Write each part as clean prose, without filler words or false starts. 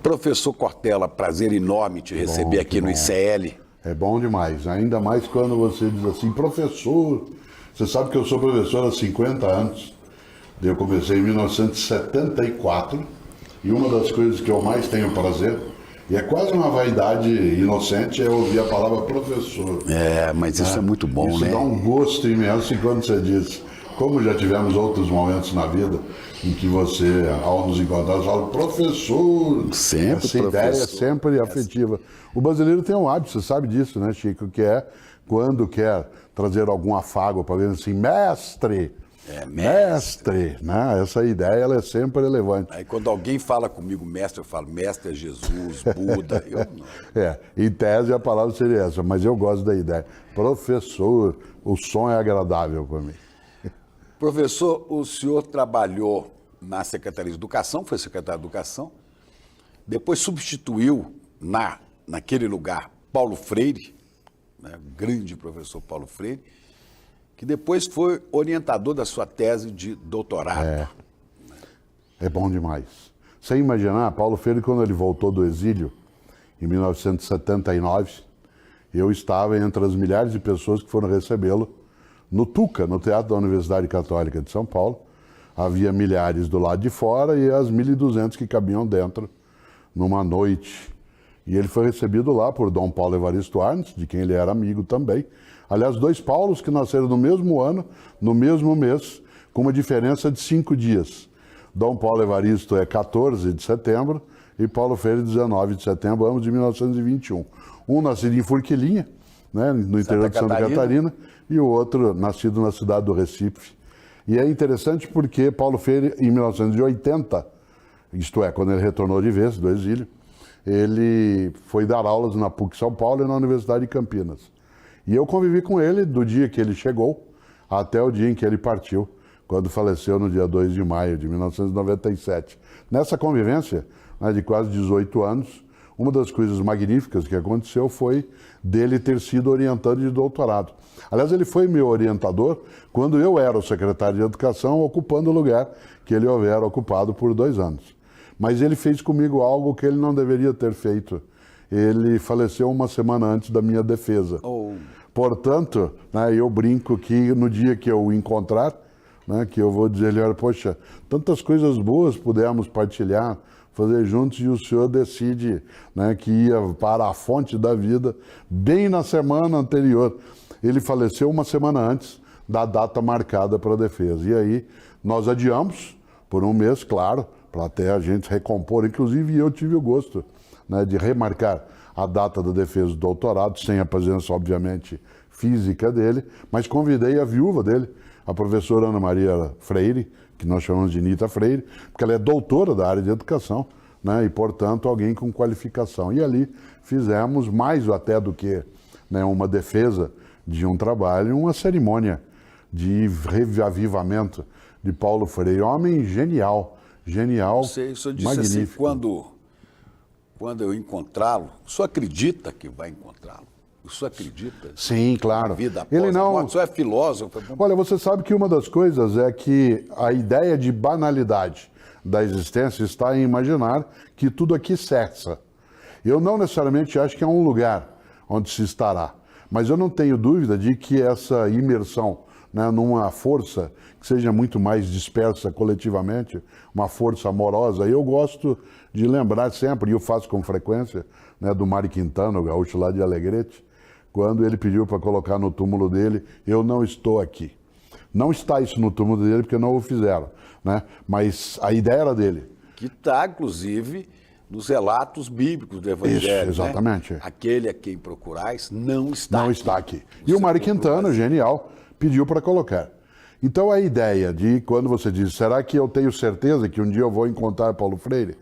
Professor Cortella, prazer enorme te receber aqui no ICL. É bom demais, ainda mais quando você diz assim, professor, você sabe que eu sou professor há 50 anos, eu comecei em 1974, e uma das coisas que eu mais tenho prazer, e é quase uma vaidade inocente, é ouvir a palavra professor. É, mas isso é muito bom, isso né? Isso dá um gosto imenso, e quando você diz, como já tivemos outros momentos na vida, em que você, ao nos encontrar, fala, professor, sempre essa professor. Ideia é sempre afetiva. O brasileiro tem um hábito, você sabe disso, né, Chico, que é, quando quer trazer algum afago para ele, assim, mestre, mestre, né? Essa ideia ela é sempre relevante. Aí quando alguém fala comigo, mestre, eu falo, mestre é Jesus, Buda, eu não. Em tese a palavra seria essa, mas eu gosto da ideia. Professor, o som é agradável para mim. Professor, o senhor trabalhou na Secretaria de Educação, foi secretário de Educação, depois substituiu naquele lugar Paulo Freire, né, o grande professor Paulo Freire, que depois foi orientador da sua tese de doutorado. É bom demais. Sem imaginar, Paulo Freire, quando ele voltou do exílio, em 1979, eu estava entre as milhares de pessoas que foram recebê-lo no Tuca, no Teatro da Universidade Católica de São Paulo. Havia milhares do lado de fora e as 1.200 que cabiam dentro numa noite. E ele foi recebido lá por Dom Paulo Evaristo Arnes, de quem ele era amigo também. Aliás, dois Paulos que nasceram no mesmo ano, no mesmo mês, com uma diferença de 5 dias. Dom Paulo Evaristo é 14 de setembro e Paulo Freire 19 de setembro, ambos de 1921. Um nascido em Forquilinha, né, no interior de Santa Catarina, e o outro nascido na cidade do Recife. E é interessante porque Paulo Freire, em 1980, isto é, quando ele retornou de vez do exílio, ele foi dar aulas na PUC São Paulo e na Universidade de Campinas. E eu convivi com ele do dia que ele chegou até o dia em que ele partiu, quando faleceu no dia 2 de maio de 1997. Nessa convivência, né, de quase 18 anos, uma das coisas magníficas que aconteceu foi dele ter sido orientando de doutorado. Aliás, ele foi meu orientador quando eu era o secretário de Educação, ocupando o lugar que ele houvera ocupado por 2 anos. Mas ele fez comigo algo que ele não deveria ter feito. Ele faleceu uma semana antes da minha defesa. Portanto, né, eu brinco que no dia que eu o encontrar, né, que eu vou dizer, olha, poxa, tantas coisas boas pudemos partilhar, fazer juntos, e o senhor decide, né, que ia para a fonte da vida bem na semana anterior. Ele faleceu uma semana antes da data marcada para a defesa. E aí nós adiamos por 1 mês, claro, para até a gente recompor. Inclusive eu tive o gosto, né, de remarcar a data da defesa do doutorado, sem a presença, obviamente, física dele, mas convidei a viúva dele, a professora Ana Maria Freire, que nós chamamos de Nita Freire, porque ela é doutora da área de educação, né, e, portanto, alguém com qualificação. E ali fizemos, mais até do que, né, uma defesa de um trabalho, uma cerimônia de reavivamento de Paulo Freire. Homem genial, genial, o senhor disse magnífico. Assim, quando eu encontrá-lo, o senhor acredita que vai encontrá-lo? O senhor acredita? Sim, claro. Vida após Ele não... a morte, o senhor é filósofo. Olha, você sabe que uma das coisas é que a ideia de banalidade da existência está em imaginar que tudo aqui cessa. Eu não necessariamente acho que é um lugar onde se estará, mas eu não tenho dúvida de que essa imersão, né, numa força que seja muito mais dispersa coletivamente, uma força amorosa. Eu gosto de lembrar sempre, e eu faço com frequência, né, do Mário Quintana, o gaúcho lá de Alegrete, quando ele pediu para colocar no túmulo dele, eu não estou aqui. Não está isso no túmulo dele porque não o fizeram, né? Mas a ideia era dele. Que está, inclusive, nos relatos bíblicos do Evangelho. Isso, exatamente. Né? Aquele a quem procurais não está não aqui. Está aqui. E o Mário Quintana, genial, pediu para colocar. Então a ideia de, quando você diz, será que eu tenho certeza que um dia eu vou encontrar Paulo Freire?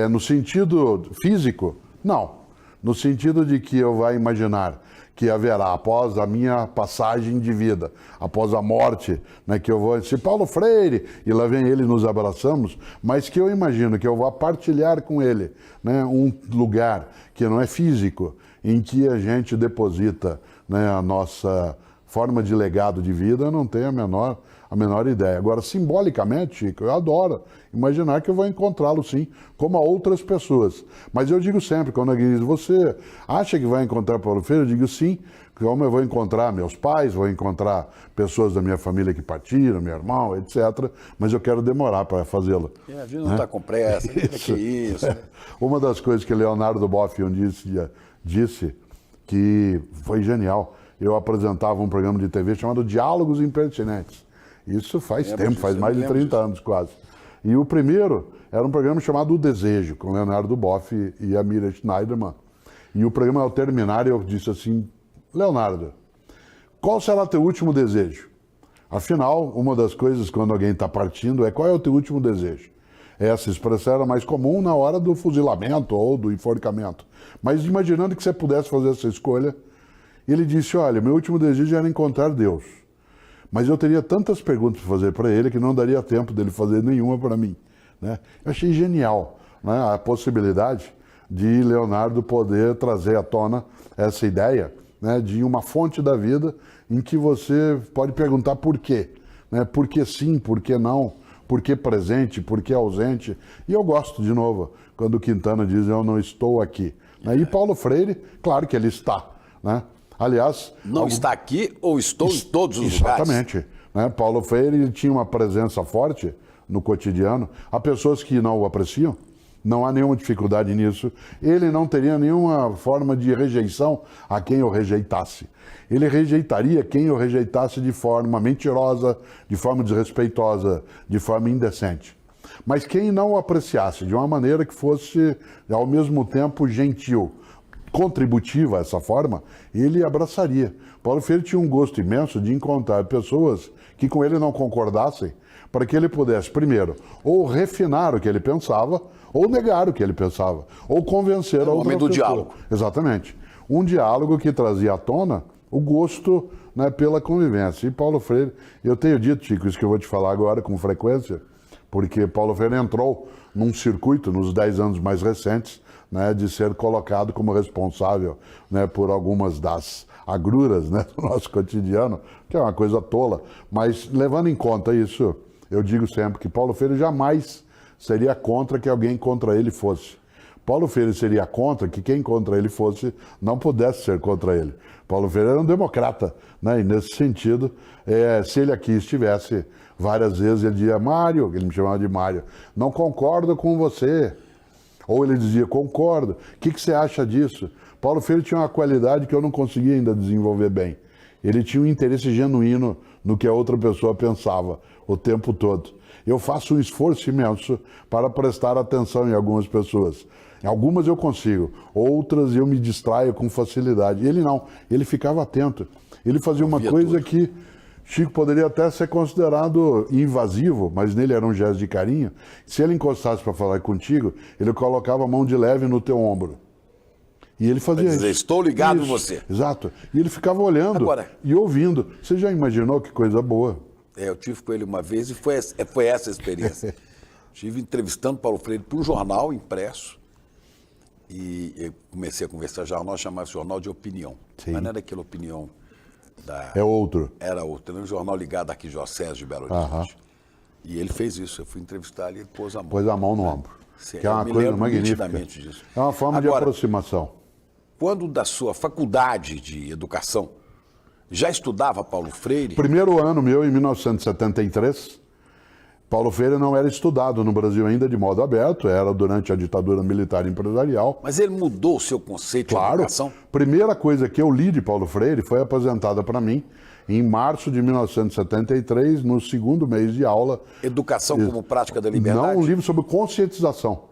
No sentido físico, não. No sentido de que eu vou imaginar que haverá, após a minha passagem de vida, após a morte, né, que eu vou dizer, Paulo Freire, e lá vem ele, nos abraçamos, mas que eu imagino que eu vou partilhar com ele, né, um lugar que não é físico, em que a gente deposita, né, a nossa forma de legado de vida, eu não tenho a menor a menor ideia. Agora, simbolicamente, Chico, eu adoro imaginar que eu vou encontrá-lo, sim, como a outras pessoas. Mas eu digo sempre, quando alguém diz, você acha que vai encontrar Paulo Freire? Eu digo sim, como eu vou encontrar meus pais, vou encontrar pessoas da minha família que partiram, meu irmão, etc. Mas eu quero demorar para fazê-lo. A vida não está com pressa, que isso. Uma das coisas que Leonardo Boff um dia disse que foi genial, eu apresentava um programa de TV chamado Diálogos Impertinentes. Isso faz tempo, faz mais de 30 anos quase. E o primeiro era um programa chamado O Desejo, com Leonardo Boff e a Miriam Schneiderman. E o programa, ao terminar, eu disse assim, Leonardo, qual será teu último desejo? Afinal, uma das coisas quando alguém está partindo é qual é o teu último desejo? Essa expressão era mais comum na hora do fuzilamento ou do enforcamento. Mas imaginando que você pudesse fazer essa escolha, ele disse, olha, meu último desejo era encontrar Deus. Mas eu teria tantas perguntas para fazer para ele que não daria tempo dele fazer nenhuma para mim. Né? Eu achei genial, né, a possibilidade de Leonardo poder trazer à tona essa ideia, né, de uma fonte da vida em que você pode perguntar por quê. Né? Por que sim, por que não, por que presente, por que ausente. E eu gosto, de novo, quando o Quintana diz eu não estou aqui. Né? E Paulo Freire, claro que ele está. Né? Aliás... Não está aqui ou estou em todos os lugares. Exatamente. Né? Paulo Freire tinha uma presença forte no cotidiano. Há pessoas que não o apreciam, não há nenhuma dificuldade nisso. Ele não teria nenhuma forma de rejeição a quem o rejeitasse. Ele rejeitaria quem o rejeitasse de forma mentirosa, de forma desrespeitosa, de forma indecente. Mas quem não o apreciasse de uma maneira que fosse, ao mesmo tempo, gentil, contributiva essa forma, ele abraçaria. Paulo Freire tinha um gosto imenso de encontrar pessoas que com ele não concordassem, para que ele pudesse, primeiro, ou refinar o que ele pensava, ou negar o que ele pensava, ou convencer a outra pessoa. Do diálogo. Exatamente. Um diálogo que trazia à tona o gosto, né, pela convivência. E Paulo Freire, eu tenho dito, Chico, isso que eu vou te falar agora com frequência, porque Paulo Freire entrou num circuito, nos 10 anos mais recentes, né, de ser colocado como responsável, né, por algumas das agruras, né, do nosso cotidiano, que é uma coisa tola. Mas, levando em conta isso, eu digo sempre que Paulo Freire jamais seria contra que alguém contra ele fosse. Paulo Freire seria contra que quem contra ele fosse não pudesse ser contra ele. Paulo Freire era um democrata, né? E nesse sentido, se ele aqui estivesse, várias vezes ele dizia, Mário, ele me chamava de Mário, não concordo com você. Ou ele dizia, concordo, o que você acha disso? Paulo Freire tinha uma qualidade que eu não conseguia ainda desenvolver bem. Ele tinha um interesse genuíno no que a outra pessoa pensava o tempo todo. Eu faço um esforço imenso para prestar atenção em algumas pessoas. Em algumas eu consigo, outras eu me distraio com facilidade. Ele não, ele ficava atento. Ele fazia uma coisa que, Chico, poderia até ser considerado invasivo, mas nele era um gesto de carinho. Se ele encostasse para falar contigo, ele colocava a mão de leve no teu ombro. E ele fazia isso. Estou ligado em você. Exato. E ele ficava olhando Agora, e ouvindo. Você já imaginou que coisa boa? Eu tive com ele uma vez e foi essa a experiência. Estive entrevistando Paulo Freire para um jornal impresso e eu comecei a conversar. O jornal chamava-se Jornal de Opinião. Sim. Mas não era aquela opinião da... É outro. Era outro. Era um jornal ligado à Arquidiocese de Belo Horizonte. E ele fez isso. Eu fui entrevistar ele e ele pôs a mão. Pôs a mão no ombro. Sim, que é uma coisa magnífica. Disso. É uma forma de aproximação. Quando da sua faculdade de educação, já estudava Paulo Freire? Primeiro ano meu, em 1973, Paulo Freire não era estudado no Brasil ainda de modo aberto, era durante a ditadura militar empresarial. Mas ele mudou o seu conceito de educação? Primeira coisa que eu li de Paulo Freire foi apresentada para mim em março de 1973, no segundo mês de aula. Educação como prática da liberdade? Não, um livro sobre conscientização.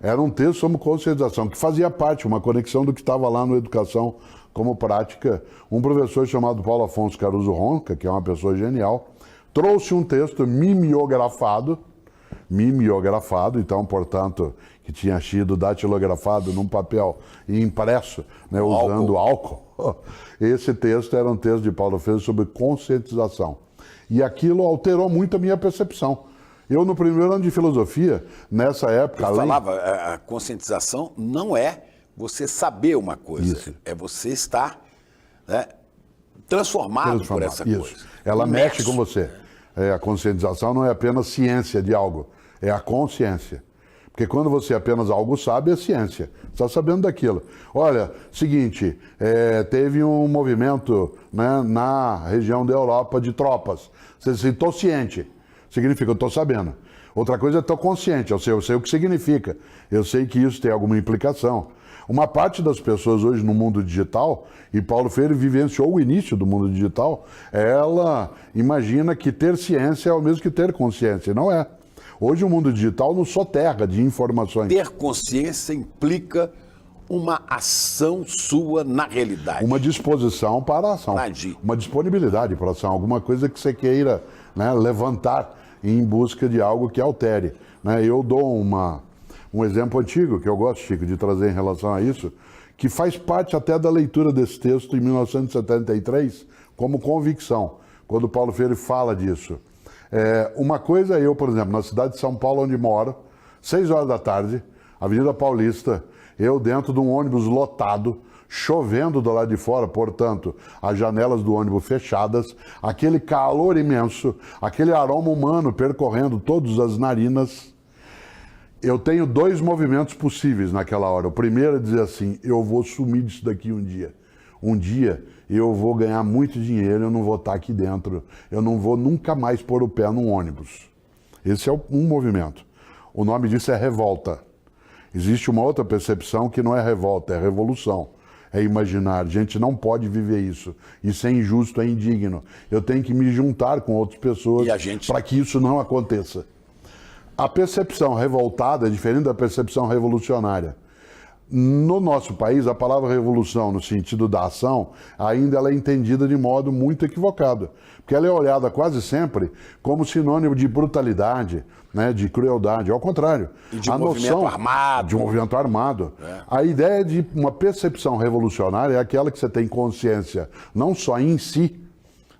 Era um texto sobre conscientização, que fazia parte, uma conexão do que estava lá no Educação como Prática. Um professor chamado Paulo Afonso Caruso Ronca, que é uma pessoa genial, trouxe um texto mimeografado, então, portanto, que tinha sido datilografado num papel e impresso, né, usando álcool. Esse texto era um texto de Paulo Freire sobre conscientização. E aquilo alterou muito a minha percepção. Eu, no primeiro ano de filosofia, nessa época... Eu falava, a conscientização não é você saber uma coisa, Isso. é você estar, né, transformado por essa Isso. coisa. Ela Imerso. mexe com você. a conscientização não é apenas ciência de algo, é a consciência. Porque quando você apenas algo sabe, é ciência. Você está sabendo daquilo. Olha, seguinte, teve um movimento, né, na região da Europa de tropas. Você disse, estou ciente. Significa, eu estou sabendo. Outra coisa é estou consciente, eu sei o que significa. Eu sei que isso tem alguma implicação. Uma parte das pessoas hoje no mundo digital, e Paulo Freire vivenciou o início do mundo digital, ela imagina que ter ciência é o mesmo que ter consciência. Não é. Hoje o mundo digital nos soterra de informações. Ter consciência implica uma ação sua na realidade. Uma disposição para a ação. Uma disponibilidade para a ação. Alguma coisa que você queira, né, levantar em busca de algo que altere. Né? Eu dou um exemplo antigo que eu gosto, Chico, de trazer em relação a isso, que faz parte até da leitura desse texto em 1973 como convicção, quando Paulo Freire fala disso. Uma coisa é eu, por exemplo, na cidade de São Paulo, onde moro, 6 horas da tarde, Avenida Paulista, eu dentro de um ônibus lotado, chovendo do lado de fora, portanto, as janelas do ônibus fechadas, aquele calor imenso, aquele aroma humano percorrendo todas as narinas. Eu tenho 2 movimentos possíveis naquela hora. O primeiro é dizer assim, eu vou sumir disso daqui um dia. Um dia eu vou ganhar muito dinheiro, eu não vou estar aqui dentro, eu não vou nunca mais pôr o pé num ônibus. Esse é um movimento. O nome disso é revolta. Existe uma outra percepção que não é revolta, é revolução. É imaginar, gente não pode viver isso. Isso é injusto, é indigno. Eu tenho que me juntar com outras pessoas para que isso não aconteça. A percepção revoltada é diferente da percepção revolucionária. No nosso país, a palavra revolução, no sentido da ação, ainda ela é entendida de modo muito equivocado. Porque ela é olhada quase sempre como sinônimo de brutalidade, né, de crueldade. Ao contrário. E de movimento armado. De movimento armado. A ideia de uma percepção revolucionária é aquela que você tem consciência, não só em si,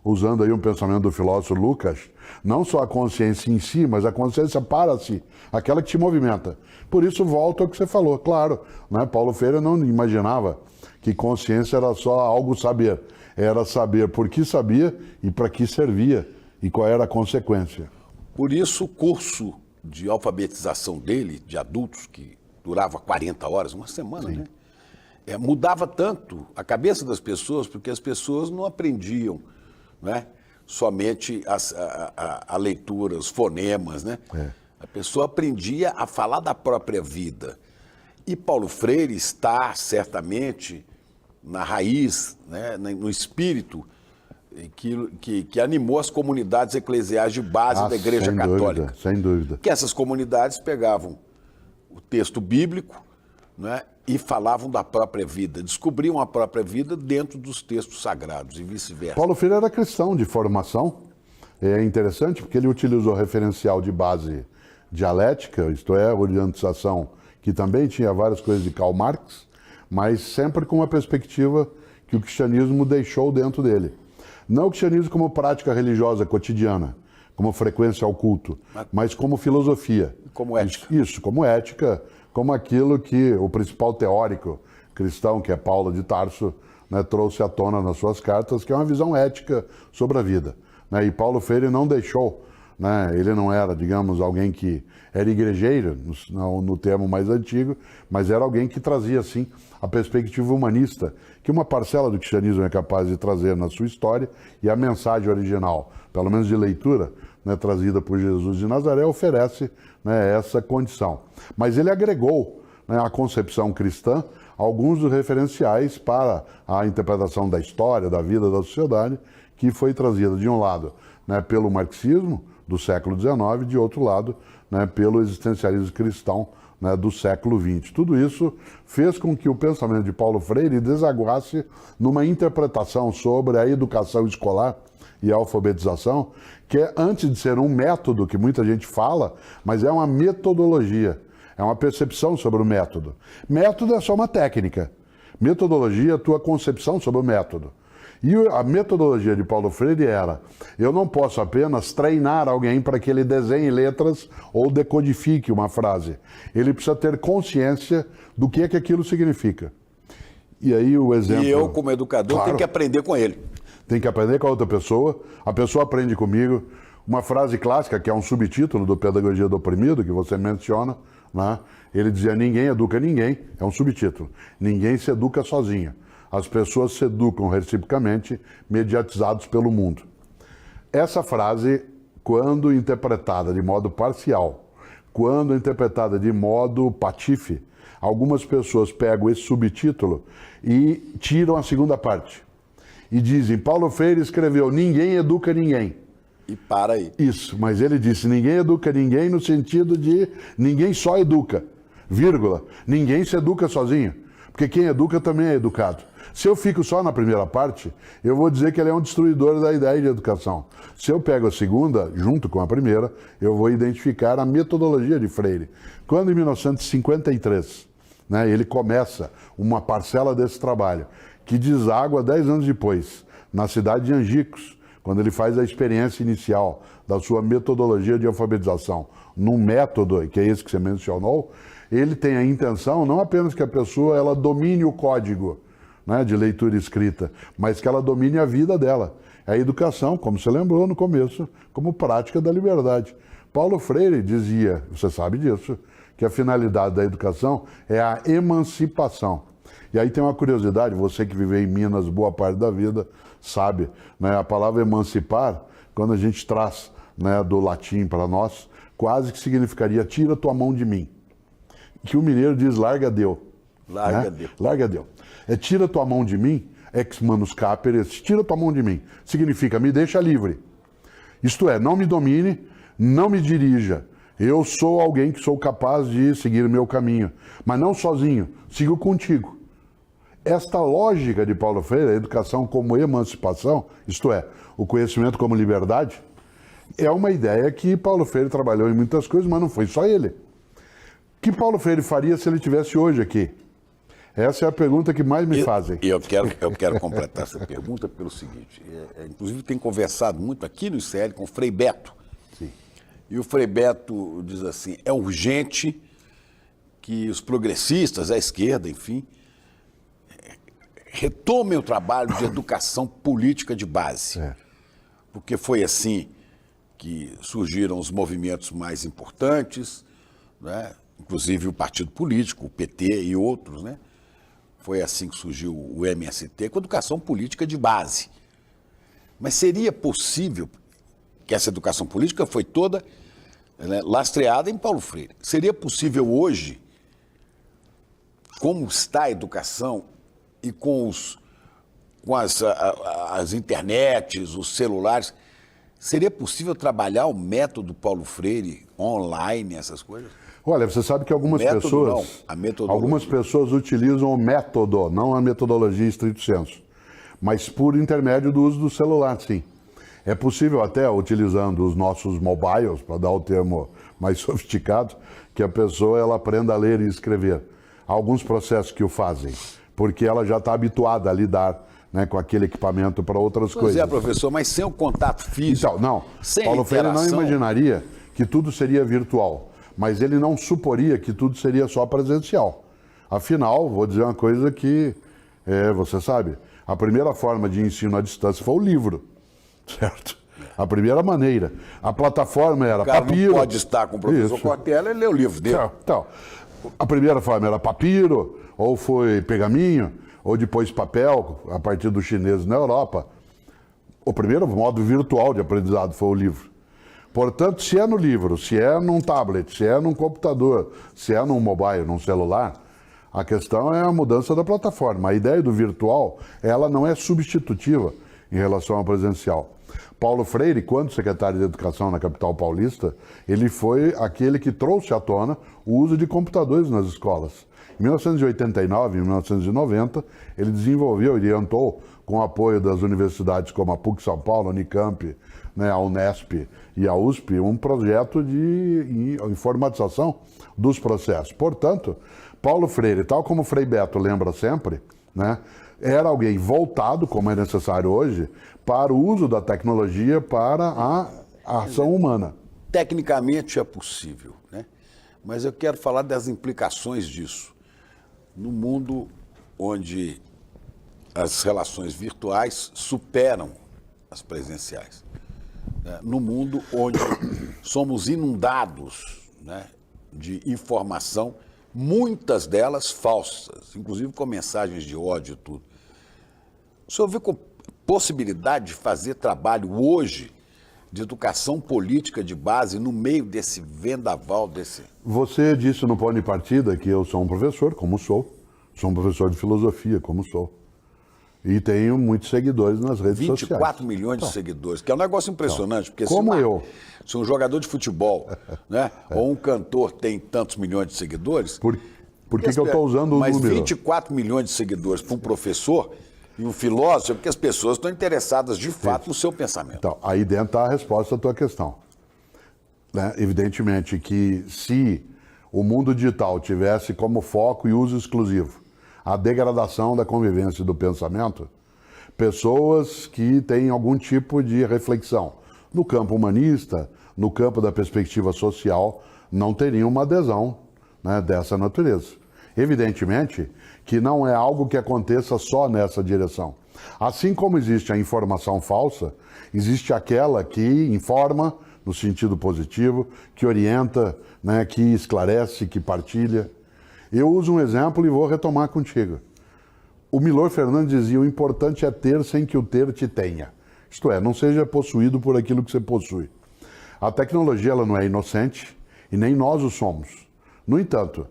usando aí um pensamento do filósofo Lucas, não só a consciência em si, mas a consciência para si, aquela que te movimenta. Por isso, volto ao que você falou. Claro, né? Paulo Freire não imaginava que consciência era só algo saber. Era saber por que sabia e para que servia e qual era a consequência. Por isso, o curso de alfabetização dele, de adultos, que durava 40 horas, uma semana, né? Mudava tanto a cabeça das pessoas, porque as pessoas não aprendiam, né, somente a leitura, os fonemas, né? A pessoa aprendia a falar da própria vida. E Paulo Freire está, certamente, na raiz, né, no espírito que animou as comunidades eclesiais de base da Igreja Católica. Sem dúvida. Que essas comunidades pegavam o texto bíblico, né, e falavam da própria vida, descobriam a própria vida dentro dos textos sagrados e vice-versa. Paulo Freire era cristão de formação. É interessante porque ele utilizou referencial de base dialética, isto é, orientação, que também tinha várias coisas de Karl Marx, mas sempre com uma perspectiva que o cristianismo deixou dentro dele. Não o cristianismo como prática religiosa cotidiana, como frequência ao culto, mas como filosofia. Como ética. Isso, como ética, como aquilo que o principal teórico cristão, que é Paulo de Tarso, né, trouxe à tona nas suas cartas, que é uma visão ética sobre a vida. Né? E Paulo Freire não deixou, né, ele não era, digamos, alguém que era igrejeiro, no termo mais antigo, mas era alguém que trazia, assim, a perspectiva humanista, que uma parcela do cristianismo é capaz de trazer na sua história, e a mensagem original, pelo menos de leitura, né, trazida por Jesus de Nazaré, oferece, né, essa condição. Mas ele agregou, né, à concepção cristã alguns dos referenciais para a interpretação da história, da vida, da sociedade, que foi trazida, de um lado, né, pelo marxismo do século XIX, de outro lado, né, pelo existencialismo cristão, né, do século XX. Tudo isso fez com que o pensamento de Paulo Freire desaguasse numa interpretação sobre a educação escolar e a alfabetização, que é, antes de ser um método que muita gente fala, mas é uma metodologia, é uma percepção sobre o método. Método é só uma técnica. Metodologia é a tua concepção sobre o método. E a metodologia de Paulo Freire era, eu não posso apenas treinar alguém para que ele desenhe letras ou decodifique uma frase. Ele precisa ter consciência do que é que aquilo significa. E aí o exemplo... E eu, como educador, tenho que aprender com ele. Tem que aprender com a outra pessoa, a pessoa aprende comigo. Uma frase clássica, que é um subtítulo do Pedagogia do Oprimido, que você menciona, né? Ele dizia: ninguém educa ninguém, é um subtítulo. Ninguém se educa sozinho. As pessoas se educam reciprocamente, mediatizados pelo mundo. Essa frase, quando interpretada de modo parcial, quando interpretada de modo patife, algumas pessoas pegam esse subtítulo e tiram a segunda parte. E dizem: Paulo Freire escreveu: ninguém educa ninguém. E para aí. Isso, mas ele disse: ninguém educa ninguém no sentido de ninguém só educa, vírgula, ninguém se educa sozinho, porque quem educa também é educado. Se eu fico só na primeira parte, eu vou dizer que ele é um destruidor da ideia de educação. Se eu pego a segunda, junto com a primeira, eu vou identificar a metodologia de Freire. Quando em 1953, né, ele começa uma parcela desse trabalho, que deságua 10 anos depois, na cidade de Angicos, quando ele faz a experiência inicial da sua metodologia de alfabetização, num método, que é esse que você mencionou, ele tem a intenção não apenas que a pessoa ela domine o código, né, de leitura e escrita, mas que ela domine a vida dela. A educação, como você lembrou no começo, como prática da liberdade. Paulo Freire dizia, você sabe disso, que a finalidade da educação é a emancipação. E aí tem uma curiosidade, você que viveu em Minas boa parte da vida, sabe, né, a palavra emancipar, quando a gente traz, né, do latim para nós, quase que significaria tira tua mão de mim. Que o mineiro diz larga deu. Larga né? deu. Larga deu. É tira tua mão de mim, ex manus capere, tira tua mão de mim. Significa me deixa livre. Isto é, não me domine, não me dirija. Eu sou alguém que sou capaz de seguir o meu caminho, mas não sozinho, sigo contigo. Esta lógica de Paulo Freire, a educação como emancipação, isto é, o conhecimento como liberdade, é uma ideia que Paulo Freire trabalhou em muitas coisas, mas não foi só ele. O que Paulo Freire faria se ele estivesse hoje aqui? Essa é a pergunta que mais me fazem. E eu quero completar essa pergunta pelo seguinte, inclusive tem conversado muito aqui no ICL com o Frei Beto. Sim. E o Frei Beto diz assim, é urgente que os progressistas, a esquerda, enfim, retomem o trabalho de educação política de base. É. Porque foi assim que surgiram os movimentos mais importantes, né? Inclusive o partido político, o PT e outros, né? Foi assim que surgiu o MST, com educação política de base. Mas seria possível, que essa educação política foi toda, né, lastreada em Paulo Freire, seria possível hoje, como está a educação e com as internets, os celulares, seria possível trabalhar o método Paulo Freire online, essas coisas? Olha, você sabe que algumas pessoas utilizam o método, não a metodologia em estrito senso, mas por intermédio do uso do celular, sim. É possível até, utilizando os nossos mobiles, para dar o termo mais sofisticado, que a pessoa ela aprenda a ler e escrever. Há alguns processos que o fazem, porque ela já está habituada a lidar, né, com aquele equipamento para outras coisas. Pois é, professor, mas sem o contato físico. Então, não. Sem Paulo Freire não interação. imaginaria que tudo seria virtual, mas ele não suporia que tudo seria só presencial. Afinal, vou dizer uma coisa que você sabe, a primeira forma de ensino à distância foi o livro, certo? A primeira maneira. A plataforma era papiro. Não pode estar com o professor Cortella e ler o livro dele. Então, a primeira forma era papiro, ou foi pergaminho, ou depois papel, a partir dos chineses na Europa. O primeiro modo virtual de aprendizado foi o livro. Portanto, se é no livro, se é num tablet, se é num computador, se é num mobile, num celular, a questão é a mudança da plataforma. A ideia do virtual, ela não é substitutiva em relação ao presencial. Paulo Freire, quando secretário de Educação na capital paulista, ele foi aquele que trouxe à tona o uso de computadores nas escolas. Em 1989 e 1990, ele desenvolveu e orientou, com o apoio das universidades como a PUC São Paulo, a Unicamp, né, a Unesp e a USP, um projeto de informatização dos processos. Portanto, Paulo Freire, tal como Frei Beto lembra sempre, né, era alguém voltado, como é necessário hoje, para o uso da tecnologia para a ação humana. Tecnicamente é possível, né? Mas eu quero falar das implicações disso. No mundo onde as relações virtuais superam as presenciais. né, no mundo onde somos inundados, né, de informação, muitas delas falsas, inclusive com mensagens de ódio e tudo. O senhor vê com possibilidade de fazer trabalho hoje de educação política de base no meio desse vendaval, desse... Você disse no ponto de partida que eu sou um professor, como sou. Sou um professor de filosofia, como sou. E tenho muitos seguidores nas redes 24 sociais. 24 milhões de seguidores, que é um negócio impressionante. Porque como se um jogador de futebol, né, ou um cantor tem tantos milhões de seguidores... Por que eu estou usando o número? Mas 24 milhões de seguidores para um professor e um filósofo, é porque as pessoas estão interessadas de fato no seu pensamento. Então, aí dentro está a resposta à tua questão. Né? Evidentemente que se o mundo digital tivesse como foco e uso exclusivo a degradação da convivência e do pensamento, pessoas que têm algum tipo de reflexão no campo humanista, no campo da perspectiva social, não teriam uma adesão, né, dessa natureza. Evidentemente que não é algo que aconteça só nessa direção. Assim como existe a informação falsa, existe aquela que informa no sentido positivo, que orienta, né, que esclarece, que partilha. Eu uso um exemplo e vou retomar contigo. O Milor Fernandes dizia: o importante é ter sem que o ter te tenha. Isto é, não seja possuído por aquilo que você possui. A tecnologia ela não é inocente e nem nós o somos. No entanto,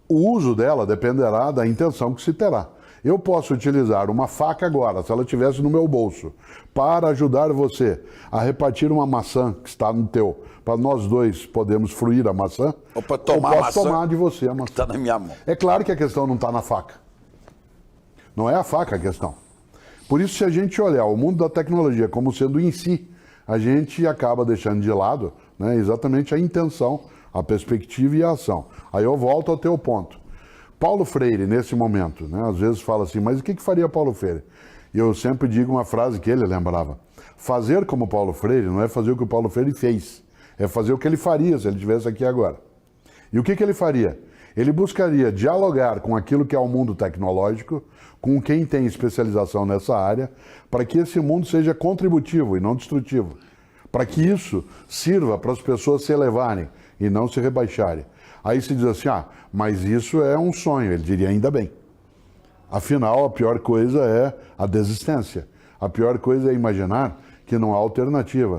o uso dela dependerá da intenção que se terá. Eu posso utilizar uma faca agora, se ela estivesse no meu bolso, para ajudar você a repartir uma maçã que está no teu, para nós dois podermos fruir a maçã, ou para tomar eu posso tomar de você a maçã. Que está na minha mão. É claro que a questão não está na faca. Não é a faca a questão. Por isso, se a gente olhar o mundo da tecnologia como sendo em si, a gente acaba deixando de lado, né, exatamente a intenção, a perspectiva e a ação. Aí eu volto ao teu ponto. Paulo Freire, nesse momento, né, às vezes fala assim, mas o que faria Paulo Freire? E eu sempre digo uma frase que ele lembrava. Fazer como Paulo Freire não é fazer o que o Paulo Freire fez, é fazer o que ele faria se ele estivesse aqui agora. E o que ele faria? Ele buscaria dialogar com aquilo que é o mundo tecnológico, com quem tem especialização nessa área, para que esse mundo seja contributivo e não destrutivo. Para que isso sirva para as pessoas se elevarem e não se rebaixarem. Aí se diz assim, mas isso é um sonho. Ele diria, ainda bem. Afinal, a pior coisa é a desistência. A pior coisa é imaginar que não há alternativa.